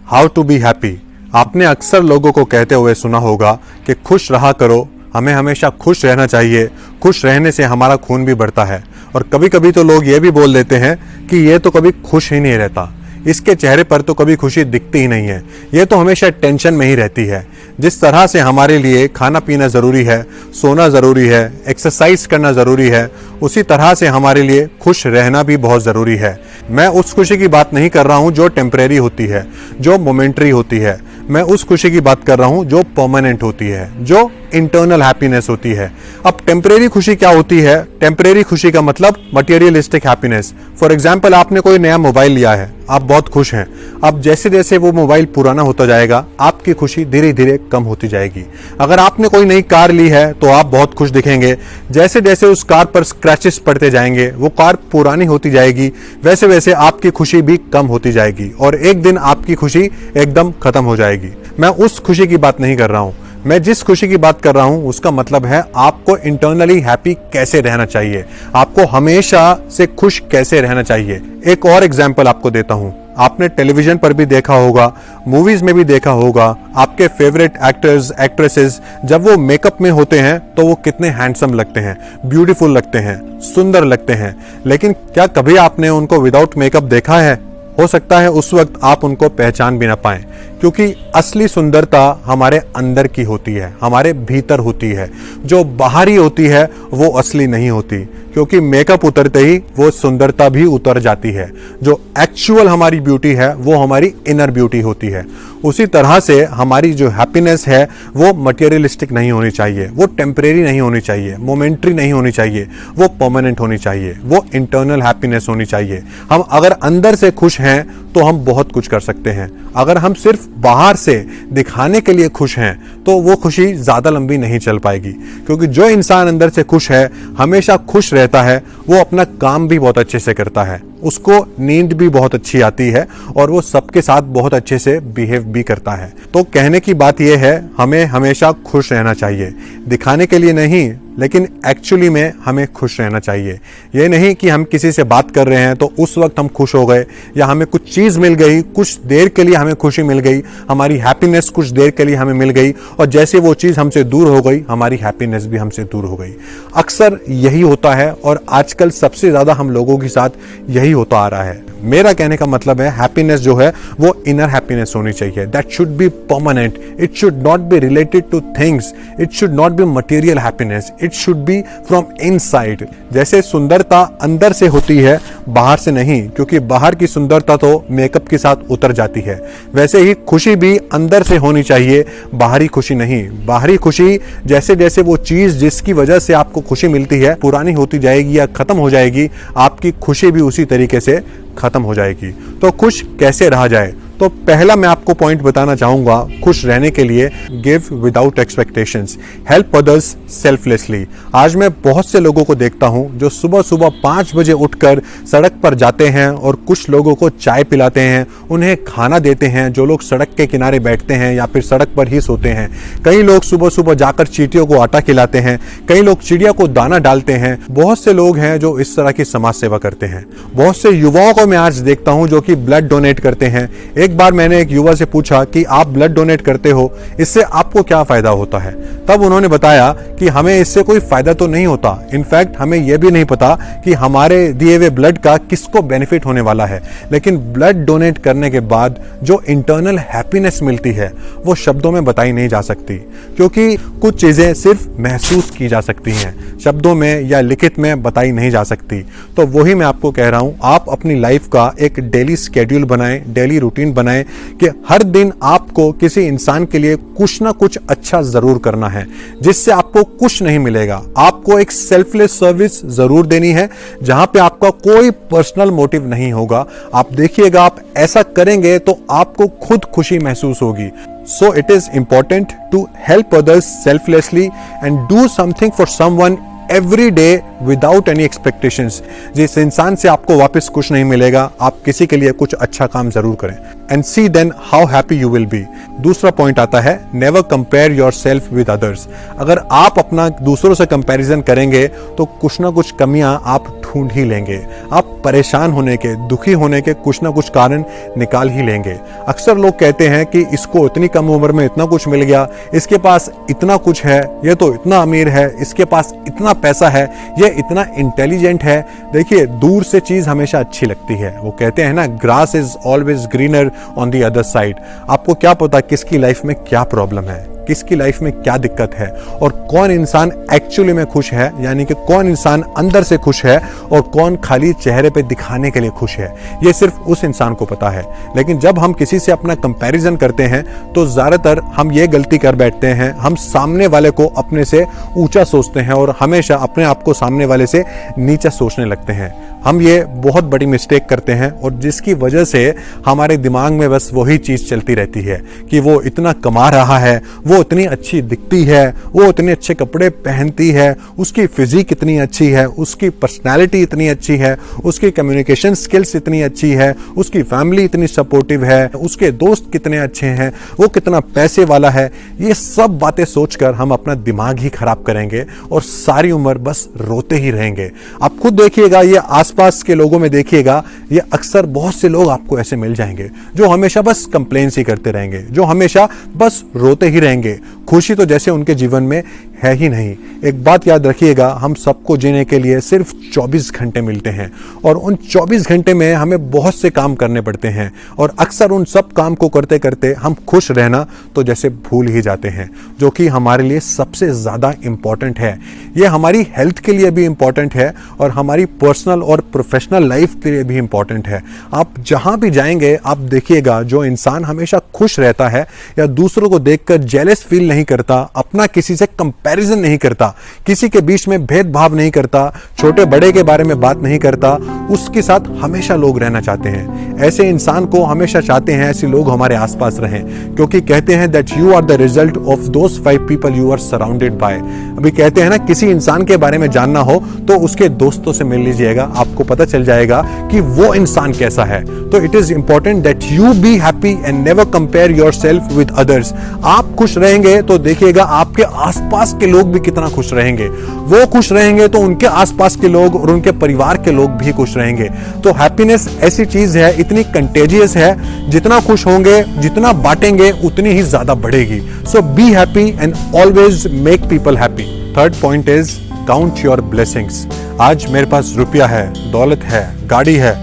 How to be happy. आपने अक्सर लोगों को कहते हुए सुना होगा कि खुश रहा करो, हमें हमेशा खुश रहना चाहिए, खुश रहने से हमारा खून भी बढ़ता है। और कभी कभी तो लोग ये भी बोल देते हैं कि ये तो कभी खुश ही नहीं रहता, इसके चेहरे पर तो कभी खुशी दिखती ही नहीं है, ये तो हमेशा टेंशन में ही रहती है। जिस तरह से हमारे लिए खाना पीना ज़रूरी है, सोना ज़रूरी है, एक्सरसाइज करना ज़रूरी है, उसी तरह से हमारे लिए खुश रहना भी बहुत ज़रूरी है। मैं उस खुशी की बात नहीं कर रहा हूँ जो टेम्परेरी होती है, जो मोमेंट्री होती है। मैं उस खुशी की बात कर रहा हूँ जो परमानेंट होती है, जो इंटरनल हैप्पीनेस होती है। अब टेम्परेरी खुशी क्या होती है? टेम्परेरी खुशी का मतलब मटेरियलिस्टिक हैप्पीनेस। फॉर एग्जाम्पल, आपने कोई नया मोबाइल लिया है, आप बहुत खुश हैं। अब जैसे जैसे वो मोबाइल पुराना होता जाएगा, आपकी खुशी धीरे धीरे कम होती जाएगी। अगर आपने कोई नई कार ली है तो आप बहुत खुश दिखेंगे। जैसे जैसे उस कार पर स्क्रैचेस पड़ते जाएंगे, वो कार पुरानी होती जाएगी, वैसे वैसे आपकी खुशी भी कम होती जाएगी और एक दिन आपकी खुशी एकदम खत्म हो जाएगी। मैं उस खुशी की बात नहीं कर रहा हूं। मैं जिस खुशी की बात कर रहा हूं उसका मतलब है आपको इंटरनली हैप्पी कैसे रहना चाहिए, आपको हमेशा से खुश कैसे रहना चाहिए। एक और एग्जांपल आपको देता हूं। आपने टेलीविजन पर भी देखा होगा, मूवीज में भी देखा होगा, आपके फेवरेट एक्टर्स एक्ट्रेसेस जब वो मेकअप में होते हैं तो वो कितने हैंडसम लगते हैं, ब्यूटीफुल लगते हैं, सुंदर लगते हैं। लेकिन क्या कभी आपने उनको विदाउट मेकअप देखा है? हो सकता है उस वक्त आप उनको पहचान भी ना पाएं, क्योंकि असली सुंदरता हमारे अंदर की होती है, हमारे भीतर होती है। जो बाहरी होती है वो असली नहीं होती, क्योंकि मेकअप उतरते ही वो सुंदरता भी उतर जाती है। जो एक्चुअल हमारी ब्यूटी है वो हमारी इनर ब्यूटी होती है। उसी तरह से हमारी जो हैप्पीनेस है वो मटेरियलिस्टिक नहीं होनी चाहिए, वो टेम्परेरी नहीं होनी चाहिए, मोमेंट्री नहीं होनी चाहिए, वो परमानेंट होनी चाहिए, वो इंटरनल हैप्पीनेस होनी चाहिए। हम अगर अंदर से खुश हैं तो हम बहुत कुछ कर सकते हैं। अगर हम सिर्फ बाहर से दिखाने के लिए खुश हैं तो वो खुशी ज्यादा लंबी नहीं चल पाएगी, क्योंकि जो इंसान अंदर से खुश है, हमेशा खुश रहता है, वो अपना काम भी बहुत अच्छे से करता है, उसको नींद भी बहुत अच्छी आती है और वो सबके साथ बहुत अच्छे से बिहेव भी करता है। तो कहने की बात यह है, हमें हमेशा खुश रहना चाहिए, दिखाने के लिए नहीं, लेकिन एक्चुअली में हमें खुश रहना चाहिए। ये नहीं कि हम किसी से बात कर रहे हैं तो उस वक्त हम खुश हो गए, या हमें कुछ चीज मिल गई, कुछ देर के लिए हमें खुशी मिल गई, हमारी हैप्पीनेस कुछ देर के लिए हमें मिल गई और जैसे वो चीज हमसे दूर हो गई, हमारी हैप्पीनेस भी हमसे दूर हो गई। अक्सर यही होता है और आजकल सबसे ज्यादा हम लोगों के साथ यही होता आ रहा है। मेरा कहने का मतलब है, हैप्पीनेस जो है वो इनर हैप्पीनेस होनी चाहिए। That should be permanent, it should not be related two things, it should not be material happiness, it should be from inside. जैसे सुंदरता अंदर से होती है, बाहर से नहीं, क्योंकि बाहर की सुंदरता तो मेकअप के साथ उतर जाती है, वैसे ही खुशी भी अंदर से होनी चाहिए, बाहरी खुशी नहीं। बाहरी खुशी जैसे जैसे वो चीज जिसकी वजह से आपको खुशी मिलती है पुरानी होती जाएगी या खत्म हो जाएगी, आपकी खुशी भी उसी तरीके से खत्म हो जाएगी। तो खुश कैसे रहा जाए? तो पहला मैं आपको पॉइंट बताना चाहूंगा खुश रहने के लिए, give without expectations, help others selflessly. आज मैं बहुत से लोगों को देखता हूं जो सुबह सुबह 5 बजे उठकर सड़क पर जाते हैं और कुछ लोगों को चाय पिलाते हैं, उन्हें खाना देते हैं। जो लोग सड़क के किनारे बैठते हैं या फिर सड़क पर ही सोते हैं, कई लोग सुबह सुबह जाकर चींटियों को आटा खिलाते हैं, कई लोग चिड़िया को दाना डालते हैं। बहुत से लोग हैं जो इस तरह की समाज सेवा करते हैं। बहुत से युवाओं को मैं आज देखता हूं जो कि ब्लड डोनेट करते हैं। एक बार मैंने एक युवा से पूछा कि आप ब्लड डोनेट करते हो, इससे आपको क्या फायदा होता है? तब उन्होंने बताया कि हमें इससे कोई फायदा तो नहीं होता, इनफैक्ट हमें यह भी नहीं पता कि हमारे दिए हुए ब्लड का किसको बेनिफिट होने वाला है, लेकिन ब्लड डोनेट करने के बाद जो इंटरनल हैप्पीनेस मिलती है वो शब्दों में बताई नहीं जा सकती, क्योंकि कुछ चीजें सिर्फ महसूस की जा सकती हैं, शब्दों में या लिखित में बताई नहीं जा सकती। तो वही मैं आपको कह रहा हूं, आप अपनी लाइफ का एक डेली स्केड्यूल बनाएं, डेली रूटीन बनाएं कि हर दिन आपको किसी इंसान के लिए कुछ ना कुछ अच्छा जरूर करना है। जिससे आपको कुछ नहीं मिलेगा, आपको एक सेल्फलेस सर्विस जरूर देनी है जहां पे आपका कोई पर्सनल मोटिव नहीं होगा। आप देखिएगा, आप ऐसा करेंगे तो आपको खुद खुशी महसूस होगी। So it is important to help others selflessly and do something for someone every day without any expectations। जिस इंसान से आपको वापस कुछ नहीं मिलेगा, आप किसी के लिए कुछ अच्छा काम जरूर करें and see then how happy you will be। दूसरा पॉइंट आता है, never compare yourself with others। अगर आप अपना दूसरों से कंपैरिजन करेंगे तो कुछ ना कुछ कमियां आप ढूंढ ही लेंगे। आप परेशान होने के, दुखी होने के कुछ ना कुछ कारण निकाल ही लेंगे। अक्सर लोग कहते हैं कि इसको इतनी कम उम्र में इतना कुछ मिल गया, इसके पास इतना कुछ है, ये तो इतना अमीर है, इसके पास इतना पैसा है, ये इतना इंटेलिजेंट है। देखिए, दूर से चीज हमेशा अच्छी लगती है। वो कहते हैं ना, grass is always greener on the other side. आपको क्या पता किसकी लाइफ में क्या प्रॉब्लम है, किसकी लाइफ में क्या दिक्कत है, और कौन इंसान एक्चुअली में खुश है, यानी कि कौन इंसान अंदर से खुश है और कौन खाली चेहरे पे दिखाने के लिए खुश है। ये सिर्फ उस इंसान को पता है। लेकिन जब हम किसी से अपना कंपैरिजन करते हैं तो ज्यादातर हम ये गलती कर बैठते हैं, हम सामने वाले को अपने से ऊंचा सोचते हैं और हमेशा अपने आप को सामने वाले से नीचा सोचने लगते हैं। हम ये बहुत बड़ी मिस्टेक करते हैं और जिसकी वजह से हमारे दिमाग में बस वही चीज चलती रहती है कि वो इतना कमा रहा है, वो इतनी अच्छी दिखती है, वो इतने अच्छे कपड़े पहनती है, उसकी फिजिक इतनी अच्छी है, उसकी पर्सनालिटी इतनी अच्छी है, उसकी कम्युनिकेशन स्किल्स इतनी अच्छी है, उसकी फैमिली इतनी सपोर्टिव है, उसके दोस्त कितने अच्छे हैं, वो कितना पैसे वाला है। ये सब बातें सोचकर हम अपना दिमाग ही खराब करेंगे और सारी उम्र बस रोते ही रहेंगे। आप खुद देखिएगा, ये आसपास के लोगों में देखिएगा, ये अक्सर बहुत से लोग आपको ऐसे मिल जाएंगे जो हमेशा बस कंप्लेंट्स ही करते रहेंगे, जो हमेशा बस रोते ही रहेंगे। खुशी तो जैसे उनके जीवन में है ही नहीं। एक बात याद रखिएगा, हम सबको जीने के लिए सिर्फ 24 घंटे मिलते हैं और उन 24 घंटे में हमें बहुत से काम करने पड़ते हैं और अक्सर उन सब काम को करते करते हम खुश रहना तो जैसे भूल ही जाते हैं, जो कि हमारे लिए सबसे ज़्यादा इम्पॉर्टेंट है। ये हमारी हेल्थ के लिए भी इम्पॉर्टेंट है और हमारी पर्सनल और प्रोफेशनल लाइफ के लिए भी इम्पॉर्टेंट है। आप जहाँ भी जाएंगे आप देखिएगा, जो इंसान हमेशा खुश रहता है या दूसरों को देखकर जेलस फील नहीं करता, अपना किसी से कंपैरिजन नहीं करता, किसी के बीच में भेदभाव नहीं करता, छोटे बड़े के बारे में बात नहीं करता, उसके साथ हमेशा लोग रहना चाहते हैं। ऐसे इंसान को हमेशा चाहते हैं ऐसे लोग हमारे आसपास रहें, क्योंकि कहते हैं that you are the result of those 5 people you are surrounded by. अभी कहते हैं ना, किसी इंसान के बारे में जानना हो तो उसके दोस्तों से मिल लीजिएगा, आपको पता चल जाएगा कि वो इंसान कैसा है। तो it is important that you B happy and never compare yourself with others. आप खुश रहेंगे तो देखिएगा आपके आसपास के लोग भी कितना खुश रहेंगे। वो खुश रहेंगे तो उनके आसपास के लोग और उनके परिवार के लोग भी खुश रहेंगे। तो हैप्पीनेस ऐसी चीज है, इतनी कंटेजियस है, जितना खुश होंगे, जितना बांटेंगे, उतनी ही ज्यादा बढ़ेगी। So be happy and always make people happy. Third point is count your blessings. आज मेरे पास रुपया है, दौलत है, गाड़ी है,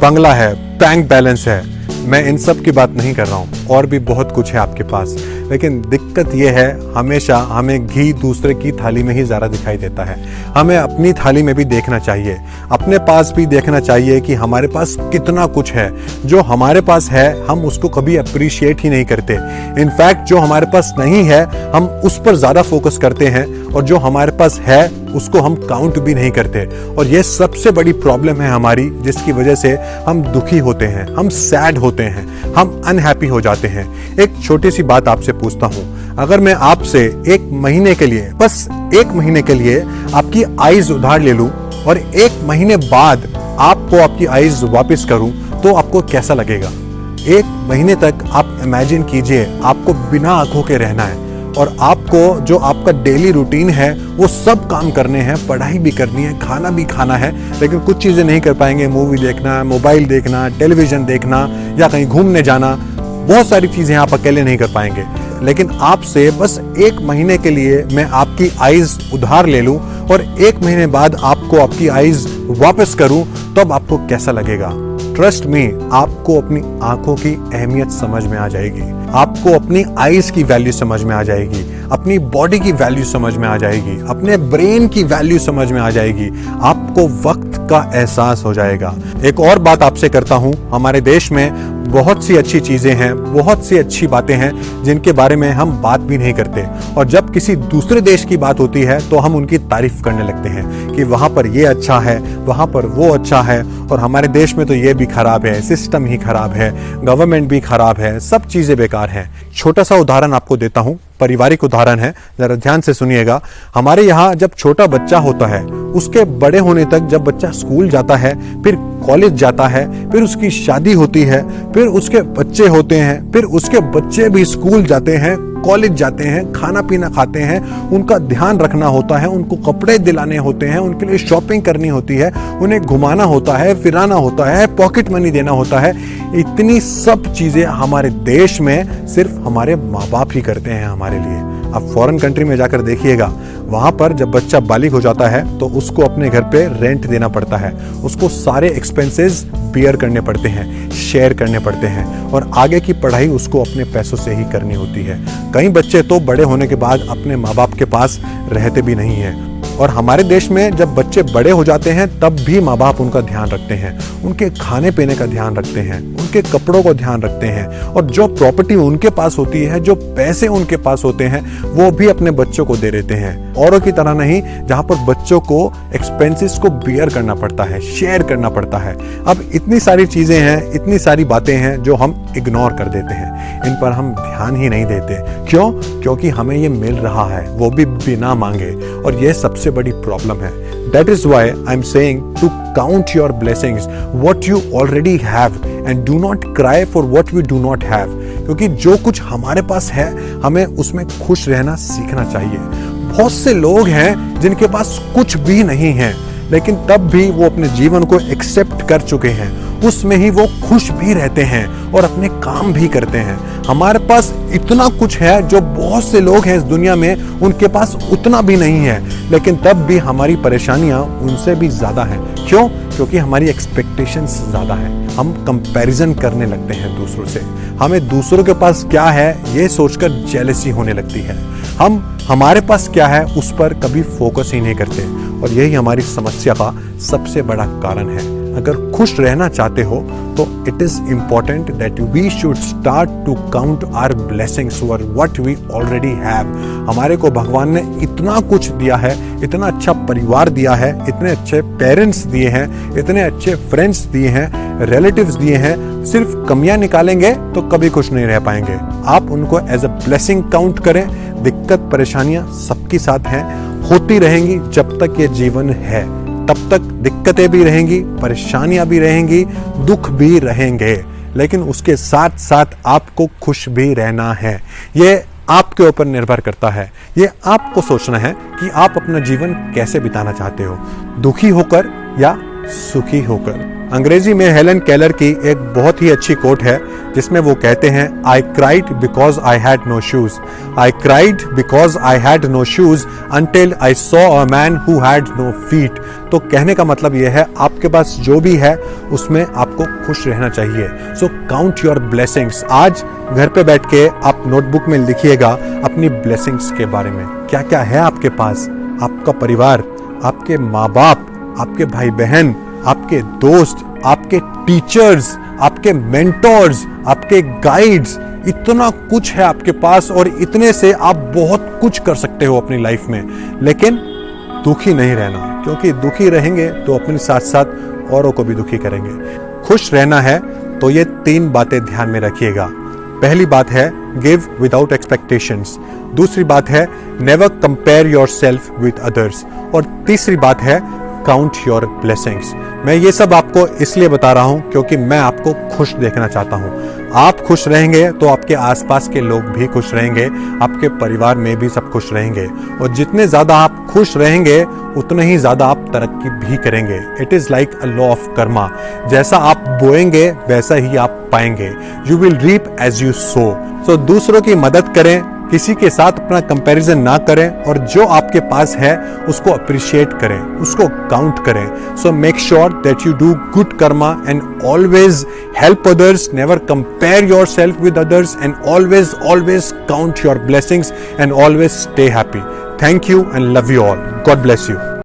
बंगला है, बैंक बैलेंस है, मैं इन सब की बात नहीं कर रहा हूं, और भी बहुत कुछ है आपके पास। लेकिन दिक्कत यह है, हमेशा हमें घी दूसरे की थाली में ही ज़्यादा दिखाई देता है। हमें अपनी थाली में भी देखना चाहिए, अपने पास भी देखना चाहिए कि हमारे पास कितना कुछ है। जो हमारे पास है हम उसको कभी अप्रिशिएट ही नहीं करते। इनफैक्ट जो हमारे पास नहीं है हम उस पर ज़्यादा फोकस करते हैं, और जो हमारे पास है उसको हम काउंट भी नहीं करते। और ये सबसे बड़ी प्रॉब्लम है हमारी, जिसकी वजह से हम दुखी होते हैं, हम सैड होते हैं, हम अनहैप्पी हो जाते हैं। एक छोटी सी बात आपसे पूछता हूं, अगर मैं आपसे एक महीने के लिए, बस एक महीने के लिए आपकी आईज उधार ले लूं और एक महीने बाद आपको आपकी आईज वापस करूं, तो आपको कैसा लगेगा? एक महीने तक आप इमेजिन कीजिए आपको बिना आंखों के रहना है और आपको जो आपका डेली रूटीन है वो सब काम करने हैं, पढ़ाई भी करनी है, खाना भी खाना है, लेकिन कुछ चीज़ें नहीं कर पाएंगे। मूवी देखना, मोबाइल देखना, टेलीविज़न देखना या कहीं घूमने जाना, बहुत सारी चीज़ें आप अकेले नहीं कर पाएंगे। लेकिन आपसे बस एक महीने के लिए मैं आपकी आईज उधार ले लूं और एक महीने बाद आपको आपकी आईज वापस करूं, तब आपको कैसा लगेगा? ट्रस्ट मी, आपको अपनी आंखों की अहमियत समझ में आ जाएगी, आपको अपनी आईज की वैल्यू समझ में आ जाएगी, अपनी बॉडी की वैल्यू समझ में आ जाएगी, अपने ब्रेन की वैल्यू समझ में आ जाएगी, आपको वक्त का एहसास हो जाएगा। एक और बात आपसे करता हूं, हमारे देश में बहुत सी अच्छी चीजें हैं, बहुत सी अच्छी बातें हैं जिनके बारे में हम बात भी नहीं करते, और जब किसी दूसरे देश की बात होती है तो हम उनकी तारीफ करने लगते हैं कि वहां पर ये अच्छा है, वहां पर वो अच्छा है, और हमारे देश में तो ये भी खराब है, सिस्टम ही खराब है, गवर्नमेंट भी खराब है, सब चीजें बेकार हैं। छोटा सा उदाहरण आपको देता हूं, पारिवारिक उदाहरण है, जरा ध्यान से सुनिएगा। हमारे यहाँ जब छोटा बच्चा होता है, उसके बड़े होने तक, जब बच्चा स्कूल जाता है, फिर कॉलेज जाता है, फिर उसकी शादी होती है, फिर उसके बच्चे होते हैं, फिर उसके बच्चे भी स्कूल जाते हैं, कॉलेज जाते हैं, खाना पीना खाते हैं, उनका ध्यान रखना होता है, उनको कपड़े दिलाने होते हैं, उनके लिए शॉपिंग करनी होती है, उन्हें घुमाना होता है, फिराना होता है, पॉकेट मनी देना होता है। इतनी सब चीज़ें हमारे देश में सिर्फ हमारे माँ बाप ही करते हैं हमारे लिए। आप फॉरेन कंट्री में जाकर देखिएगा, वहाँ पर जब बच्चा बालिग हो जाता है तो उसको अपने घर पे रेंट देना पड़ता है, उसको सारे एक्सपेंसेस बियर करने पड़ते हैं, शेयर करने पड़ते हैं, और आगे की पढ़ाई उसको अपने पैसों से ही करनी होती है। कई बच्चे तो बड़े होने के बाद अपने माँ बाप के पास रहते भी नहीं हैं। और हमारे देश में जब बच्चे बड़े हो जाते हैं तब भी माँ बाप उनका ध्यान रखते हैं, उनके खाने पीने का ध्यान रखते हैं, उनके कपड़ों का ध्यान रखते हैं, और जो प्रॉपर्टी उनके पास होती है, जो पैसे उनके पास होते हैं, वो भी अपने बच्चों को दे देते हैं। औरों की तरह नहीं, जहाँ पर बच्चों को एक्सपेंसेस को बियर करना पड़ता है, शेयर करना पड़ता है। अब इतनी सारी चीज़ें हैं, इतनी सारी बातें हैं जो हम इग्नोर कर देते हैं, इन पर हम ध्यान ही नहीं देते। क्यों? क्योंकि हमें ये मिल रहा है, वो भी बिना मांगे, और ये सबसे बड़ी प्रॉब्लम है। That is why I'm saying to count your blessings, what you already have, and do not cry for what we do not have. क्योंकि जो कुछ हमारे पास है हमें उसमें खुश रहना सीखना चाहिए। बहुत से लोग हैं जिनके पास कुछ भी नहीं है, लेकिन तब भी वो अपने जीवन को एक्सेप्ट कर चुके हैं, उसमें ही वो खुश भी रहते हैं और अपने काम भी करते हैं। हमारे पास इतना कुछ है जो बहुत से लोग हैं इस दुनिया में उनके पास उतना भी नहीं है, लेकिन तब भी हमारी परेशानियां उनसे भी ज्यादा हैं। क्यों? क्योंकि हमारी एक्सपेक्टेशंस ज्यादा हैं। हम कंपैरिजन करने लगते हैं दूसरों से, हमें दूसरों के पास क्या है ये सोचकर जेलसी होने लगती है। हम हमारे पास क्या है उस पर कभी फोकस ही नहीं करते, और यही हमारी समस्या का सबसे बड़ा कारण है। अगर खुश रहना चाहते हो तो it is important that we should start to count our blessings for what we already have. हमारे को भगवान ने इतना कुछ दिया है, इतना अच्छा परिवार दिया है, इतने अच्छे पेरेंट्स दिए हैं, इतने अच्छे फ्रेंड्स दिए हैं, रिलेटिव्स दिए हैं। सिर्फ कमियां निकालेंगे तो कभी खुश नहीं रह पाएंगे। आप उनको एज अ ब्लेसिंग काउंट करें। दिक्कत परेशानियां सबके साथ हैं, होती रहेंगी जब तक ये जीवन है, तब तक दिक्कतें भी रहेंगी, परेशानियां भी रहेंगी, दुख भी रहेंगे, लेकिन उसके साथ साथ आपको खुश भी रहना है। ये आपके ऊपर निर्भर करता है। ये आपको सोचना है कि आप अपना जीवन कैसे बिताना चाहते हो, दुखी होकर या सुखी होकर। अंग्रेजी में हेलन केलर की एक बहुत ही अच्छी कोट है जिसमें वो कहते हैं, I cried because I had no shoes, I cried because I had no shoes until I saw a man who had no feet. तो कहने का मतलब ये है, आपके पास जो भी है उसमें आपको खुश रहना चाहिए। So count your blessings. आज घर पे बैठ के आप नोटबुक में लिखिएगा अपनी ब्लेसिंग्स के बारे में, क्या क्या है आपके पास। आपका परिवार, आपके माँ बाप, आपके भाई बहन, आपके दोस्त, आपके टीचर्स, आपके मेंटोर्स, आपके गाइड्स, इतना कुछ है आपके पास, और इतने से आप बहुत कुछ कर सकते हो अपनी लाइफ में। लेकिन दुखी नहीं रहना, क्योंकि दुखी रहेंगे तो अपने साथ साथ औरों को भी दुखी करेंगे। खुश रहना है तो ये 3 बातें ध्यान में रखिएगा। पहली बात है गिव विदाउट एक्सपेक्टेशंस, दूसरी बात है never compare yourself with others, और तीसरी बात है काउंट योर ब्लेसिंग्स। मैं ये सब आपको इसलिए बता रहा हूं क्योंकि मैं आपको खुश देखना चाहता हूं। आप खुश रहेंगे तो आपके आसपास के लोग भी खुश रहेंगे, आपके परिवार में भी सब खुश रहेंगे, और जितने ज्यादा आप खुश रहेंगे उतने ही ज्यादा आप तरक्की भी करेंगे। It is like a law of karma, जैसा आप बोएंगे वैसा ही आप पाएंगे। You will reap as you sow. So दूसरों की मदद करें, किसी के साथ अपना कंपैरिजन ना करें, और जो आपके पास है उसको अप्रिशिएट करें, उसको काउंट करें। So make sure that you do good Karma and always help others, never compare yourself with others, and always count your blessings and always stay happy. Thank you and love you all. God bless you.